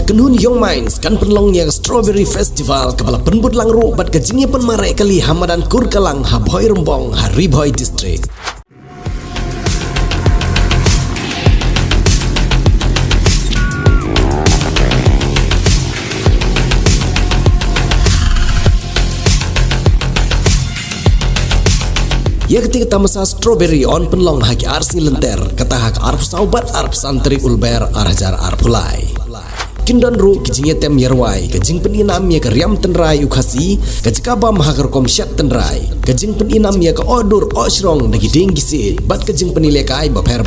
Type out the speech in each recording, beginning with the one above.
Kynhun Youngminds kan pynlongnya Strawberry Festival kepala penbut langru bat kejingnya penmarai kali hamadan Kurkalang ha Bhoirymbong ha rwai district. Ya ketika Tamasa Strawberry on pynlong haki arsi lenter kata hak arp saubat arp santri ulber arhajar arp Khublei. Kindon ru kijingnya tem rwai kejing peninam ya ke riam tenrai ukasi kejikabam hakar komsyat tenrai kejing peninam ya ke odur osrong nagi denggisit bat kejing penilai kai baper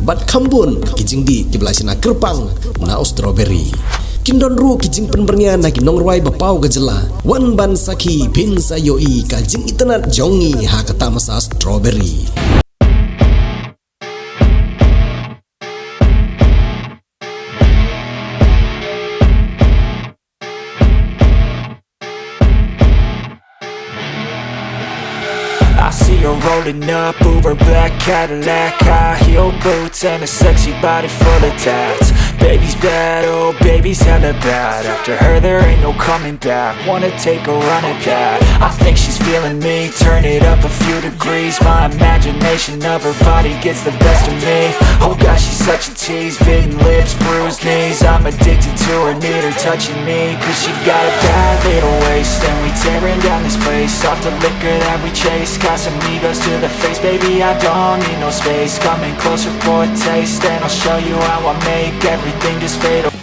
bat kambun kijing di kibelasina kerpang na strawberry. Kindon ru kijing penbernya nagi Nongrwai bapau ke Jylla wan ban saki bin sayoi kajing itenat jongi ha ke Tamasa Strawberry. I see her rolling up, Uber black Cadillac, high heel boots and a sexy body full of tats. Baby's bad, oh baby's hella bad. After her there ain't no coming back. Wanna take a run at that. I think she's feeling me, turn it up a few degrees. My imagination of her body gets the best of me. Oh gosh, she's such a tease, bitten lips, bruised knees. I'm addicted to her, need her touching me, cause she got a bad little waist. And we tearing down this place, off the liquor that we chase. Got some egos to the face, baby I don't need no space. Coming closer for a taste, and I'll show you how I make everything just fade away.